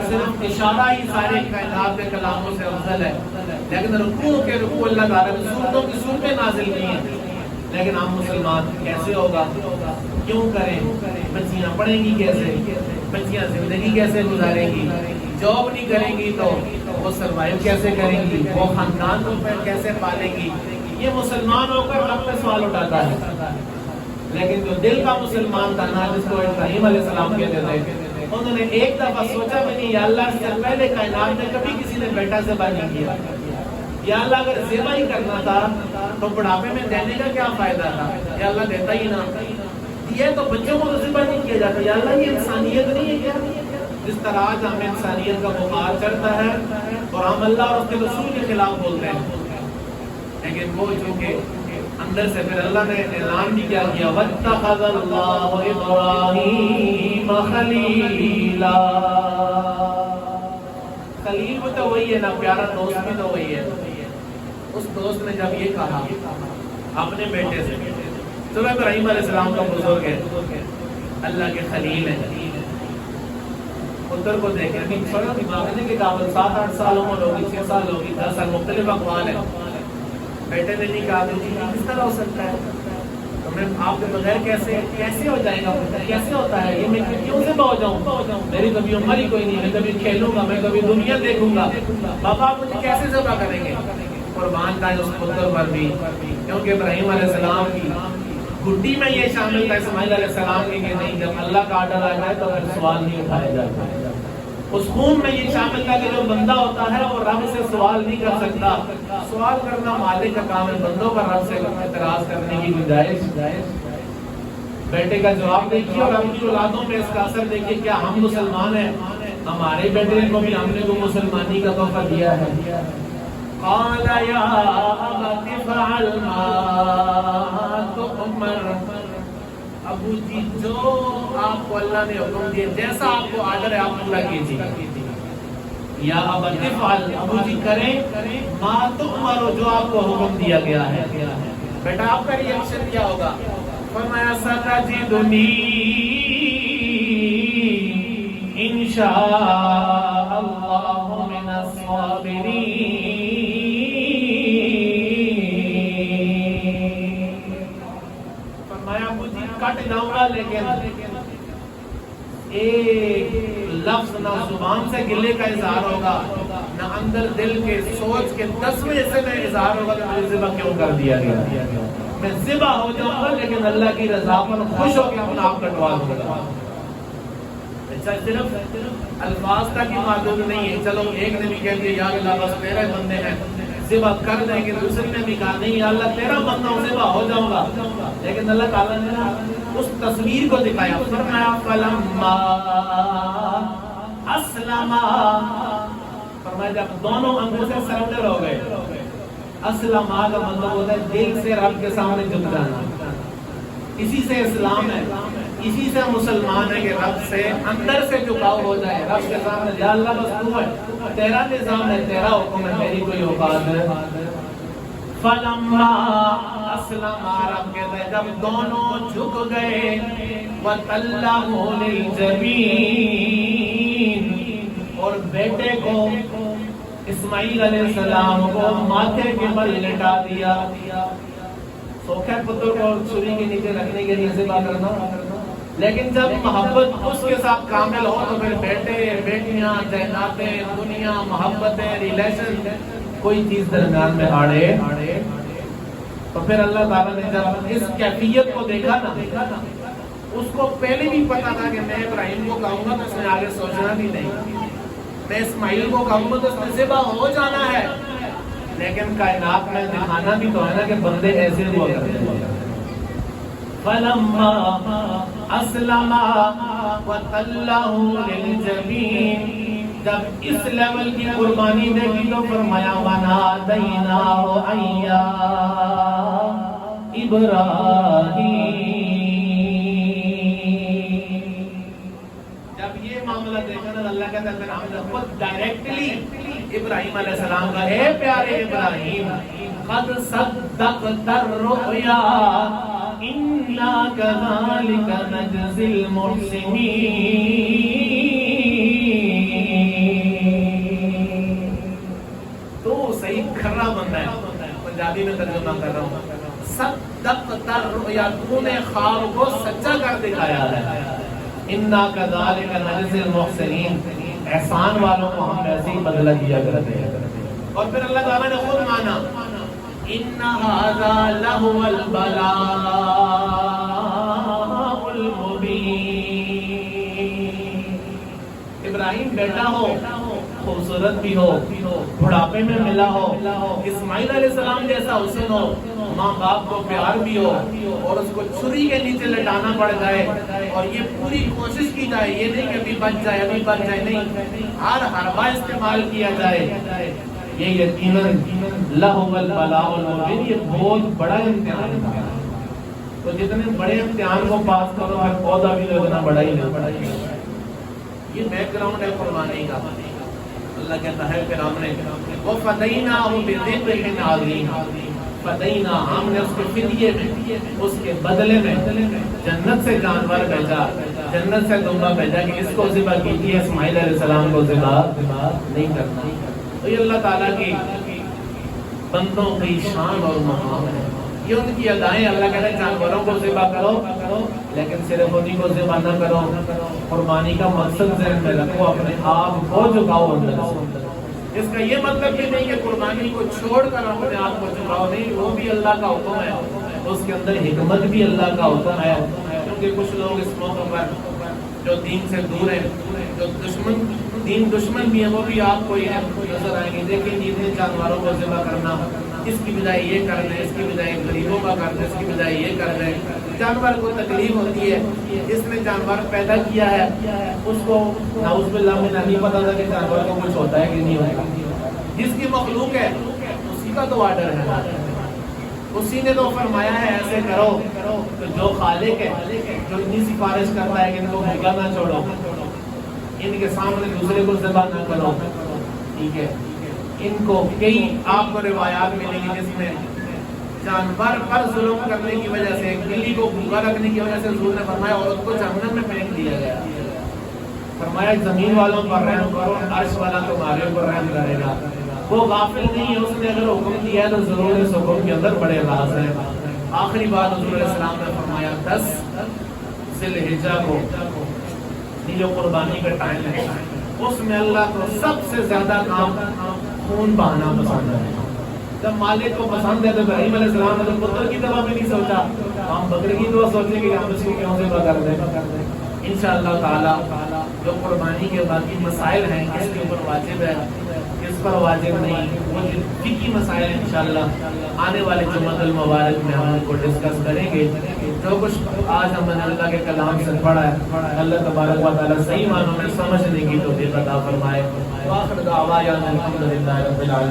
صرف اشارہ ہی سارے کائنات کے کلاموں سے افضل ہے، لیکن رکوع کے رکوع اللہ تعالیٰ نے صورتوں کی صورتیں نازل کی ہیں۔ لیکن ہم مسلمان کیسے ہوگا، کیوں کریں؟ بچیاں پڑھیں گی کیسے، بچیاں زندگی کیسے گزاریں گی، جاب نہیں کریں گی تو وہ سروائیو کیسے کریں گی، وہ خاندان کو کیسے پالیں گی؟ یہ مسلمان ہو کر رب پہ سوال اٹھاتا ہے۔ لیکن جو دل کا مسلمان تھا نا، جس کو ابراہیم علیہ السلام کہتے تھے، انہوں نے ایک دفعہ سوچا بھی نہیں، یا اللہ اس سے پہلے کائنات میں کبھی کسی نے بیٹا ذبح نہیں کیا، یا اللہ اگر ذبح ہی کرنا تھا تو بڑھاپے میں دینے کا کیا فائدہ تھا، یا اللہ دیتا ہی نہ، یہ تو بچوں کو ذبح نہیں کیا جاتا، یا اللہ یہ انسانیت نہیں ہے کیا؟ جس طرح آج ہمیں انسانیت کا بخار چڑھتا ہے اور ہم اللہ اور اس کے رسول کے خلاف بولتے ہیں، لیکن وہ جو کہ اندر سے پھر اللہ نے اعلان بھی کیا وَاتَّخَذَ اللَّهُ إِبْرَاهِيمَ خَلِيلًا، خلیل بھی تو وہی ہے نا، پیارا دوست بھی تو وہی ہے۔ اس دوست نے جب یہ کہا اپنے بیٹے سے، تو ابراہیم علیہ السلام کا بزرگ ہے، اللہ کے خلیل ہے، پتر کو دیکھیں کہ چھوڑا دماغنے کے قابل 7-8 سال عمر ہوگی، 6 سال ہوگی، 10 سال، مختلف اقوال ہیں۔ بیٹے نے نہیں کہا کہ کس طرح ہو سکتا ہے، تو میں آپ کے بغیر کیسے ہو جائے گا، کیسے ہوتا ہے یہ، میں کیوں ذبح ہو جاؤں، میری کبھی عمر ہی کوئی نہیں، میں کبھی کھیلوں گا، میں کبھی دنیا دیکھوں گا، بابا آپ مجھے کیسے ذبح کریں گے؟ قربان کا اس پتر پر بھی، کیونکہ ابراہیم علیہ السلام کی گھٹی میں یہ شامل تھا اسماعیل علیہ السلام کی کہ نہیں، جب اللہ کا آرڈر آ جائے تو پھر سوال نہیں اٹھایا جاتا۔ اس خون میں یہ شامل تھا کہ جو بندہ ہوتا ہے وہ رب سے سوال نہیں کر سکتا، سوال کرنا مالک کا کام ہے، بندوں کا رب سے اعتراض کرنے کی گنجائش۔ بیٹے کا جواب دیکھیے اور ہم کی اولادوں میں اس کا اثر دیکھیے، کیا ہم مسلمان ہیں؟ ہمارے بیٹے کو بھی ہم نے کو مسلمانی کا تحفہ دیا ہے۔ قال یا ابت افعل ما تؤمر، ابو جی جو آپ کو اللہ نے حکم دیا، جیسا آپ کو آرڈر ہے آپ پورا کیجیے۔ یا ابت افعل، ابو جی کریں ما تؤمر، جو آپ کو حکم دیا گیا ہے۔ بیٹا آپ کا ریئیکشن کیا ہوگا؟ فرمایا ستجدنی انشاء اللہ من الصابرین، کٹ جاؤں گا لیکن ایک لفظ نہ زبان سے گلے کا اظہار ہوگا، نہ اندر دل کے سوچ کے 10ویں حصے میں اظہار ہوگا کہ مجھے ذبح کیوں کر دیا گیا۔ میں ذبح ہو جاؤں گا لیکن اللہ کی رضا پر خوش ہو کے اپنا آپ کٹوا دوں گا۔ صرف الفاظ تک ہی معدود نہیں ہے، چلو ایک نے بھی کہہ دیا یا اللہ بس میرے بندے ہیں ذبح کر دیں گے، دوسرے نے بھی کہا نہیں یا اللہ تیرا بندہ ہوں ذبح ہو جاؤں گا، لیکن اللہ تعالیٰ نے اس تصویر کو دکھایا۔ فرمایا فلما اسلما، فرمایا جب دونوں انگوں سے سرنڈر ہو گئے، اسلما کا مطلب ہوتا ہے دل سے رب کے سامنے جھک جانا، اسی سے اسلام ہے، اسی سے مسلمان ہے کہ رب سے اندر سے جھکاؤ ہو جائے، رب کے سامنے یا اللہ بس تو ہے، تیرا نظام ہے، تیرا حکم ہے، میری کوئی اوقات ہے۔ فلما اسلم، رب کہتا ہے جب دونوں جھک گئے، وَتَلَّهُ لِلْجَبِينِ، اور بیٹے کو اسماعیل علیہ السلام کو ماتھے کے بل لٹا دیا۔ سوکھے پتر کو چھری کے نیچے رکھنے کے لیے ذبح کرنا، لیکن جب محبت اس کے ساتھ کامل ہو تو پھر بیٹے بیٹیاں جائیدادیں دنیا محبتیں ریلیشن کوئی چیز درمیان میں آڑے، تو پھر اللہ تعالیٰ نے جب اس کیفیت کو دیکھا نا، اس کو پہلے بھی پتا تھا کہ میں ابراہیم کو کہوں گا تو اس نے آگے سوچنا بھی نہیں، میں اسماعیل کو کہوں گا تو اس نے ذبح ہو جانا ہے، لیکن کائنات میں دکھانا بھی تو ہے نا کہ بندے ایسے ہوا کرتے ہیں۔ فلما اسلم وتلہ للجبین، جب اس لیول کی قربانی دیکھی تو فرمایا ونادیناہ ان یا ابراہیم، جب یہ معاملہ دیکھا نا اللہ کہتا ہے پھر ہم نے خود ڈائریکٹلی ابراہیم علیہ السلام کا اے پیارے ابراہیم قد صدقت الرؤیا انا کذالک نجزی المحسنین، بندہ ہے، پنجابی میں ترجمہ کر رہا ہوں، صدقت الرؤیا، تو نے خواب کو سچا کر دکھایا ہے، انا کذالک نجزی المحسنین، احسان والوں کو ہم ایسے ہی بدلہ دیا کرتے ہیں۔ اور پھر اللہ تعالیٰ نے خود مانا ان ھذا لہو البلاء المبین، ابراہیم بیٹا ہو، خوبصورت بھی ہو، بڑھاپے میں ملا ہو، اسماعیل علیہ السلام جیسا حسن ہو، ماں باپ کو پیار بھی ہو، اور اس کو چھری کے نیچے لٹانا پڑ جائے، اور یہ پوری کوشش کی جائے، یہ نہیں کہ ابھی بچ جائے ابھی بچ جائے، نہیں، ہر حربہ استعمال کیا جائے، یہ یقیناً لہو البلاء المبین، یہ بہت بڑا امتحان ہے۔ تو جتنے بڑے امتحان کو پاس کرو پھر پودا بھی اتنا بڑا ہی نہیں۔ یہ بیک گراؤنڈ ہے قربانی کا۔ اللہ کہتا ہے پھر ہم نے وَفَدَيْنَاهُ بِذِبْحٍ عَظِيمٍ، فدینا، ہم نے اس کے فدیے میں، اس کے بدلے میں جنت سے جانور بھیجا، جنت سے دمبا بھیجا کہ اس کو ذبح کیجیے، اسماعیل علیہ السلام کو ذبح نہیں کرنا۔ تو یہ اللہ تعالیٰ کی بندوں کی شان اور مقام ہے، یہ ان کی ادائیں۔ اللہ کہتا ہے جانوروں کو ذبح کرو لیکن صرف انہیں کو ذبح نہ کرو، قربانی کا مقصد ذہن میں رکھو، اپنے آپ کو جھکاؤ اندر سے۔ اس کا یہ مطلب یہ نہیں کہ قربانی کو چھوڑ کر اپنے آپ کو جھکاؤ، نہیں، وہ بھی اللہ کا حکم ہے، اس کے اندر حکمت بھی اللہ کا حکم ہے۔ کیونکہ کچھ لوگ اس موقع پر جو دین سے دور ہیں، جو دین دشمن بھی ہیں، وہ بھی آپ کو یہ نظر آئیں گے، دیکھیں جتنے جانوروں کو ذبح کرنا، اس کی بجائے یہ کر دیں، اس کی بجائے غریبوں کا کر دیں، اس کی بجائے یہ کر دیں۔ جانور کو تکلیف ہوتی ہے، جس نے جانور پیدا کیا ہے اس کو نعوذ باللہ میں نہیں پتا تھا کہ جانور کو کچھ ہوتا ہے کہ نہیں ہوتا۔ جس کی مخلوق ہے اسی کا تو آرڈر ہے، اسی نے تو فرمایا ہے ایسے کرو۔ تو جو خالق ہے، جو اتنی سفارش کرتا ہے کہ ان کو بھوکا نہ چھوڑو، ان کے سامنے دوسرے کو ذبح نہ کرو، ٹھیک ہے، ان کو کئی آپ کو روایات ملیں گی جس میں جانور پر ظلم کرنے کی وجہ سے، بلی کو بھوکا رکھنے کی وجہ سے حضور نے فرمایا عورت کو جہنم میں پھینک دیا گیا، فرمایا زمین والوں پر رحم کرو، عرش والا تمہارے اوپر رحم کرے گا۔ وہ غافل نہیں ہے، اس نے اگر حکم دیا ہے تو ضرور اس حکم کے اندر بڑے راز ہیں۔ آخری بات حضور علیہ السلام نے فرمایا 10 ذی الحجہ کو، یہ جو قربانی کا ٹائم ہے، اس میں اللہ کو سب سے زیادہ کام خون بہانا پسند ہے۔ جب مالک کو پسند ہے تو ابراہیم علیہ السلام نے تو پتر کی طرح بھی نہیں سوچا، ہم بکرے کی طرح سوچیں کہ ہم اس کو کیوں ذبح کر دیں۔ انشاءاللہ تعالی جو قربانی کے باقی مسائل ہیں، کس کے اوپر واجب ہے، کس پر واجب نہیں، وہ فقہی مسائل انشاءاللہ آنے والے جمعہ المبارک میں ہم ان کو ڈسکس کریں گے۔ جو کچھ آج ہم نے اللہ کے کلام سے پڑھا ہے، اللہ تبارک و تعالی صحیح معنوں میں سمجھنے کی توفیق عطا فرمائے۔ وآخر دعوانا الحمدللہ رب العالمین۔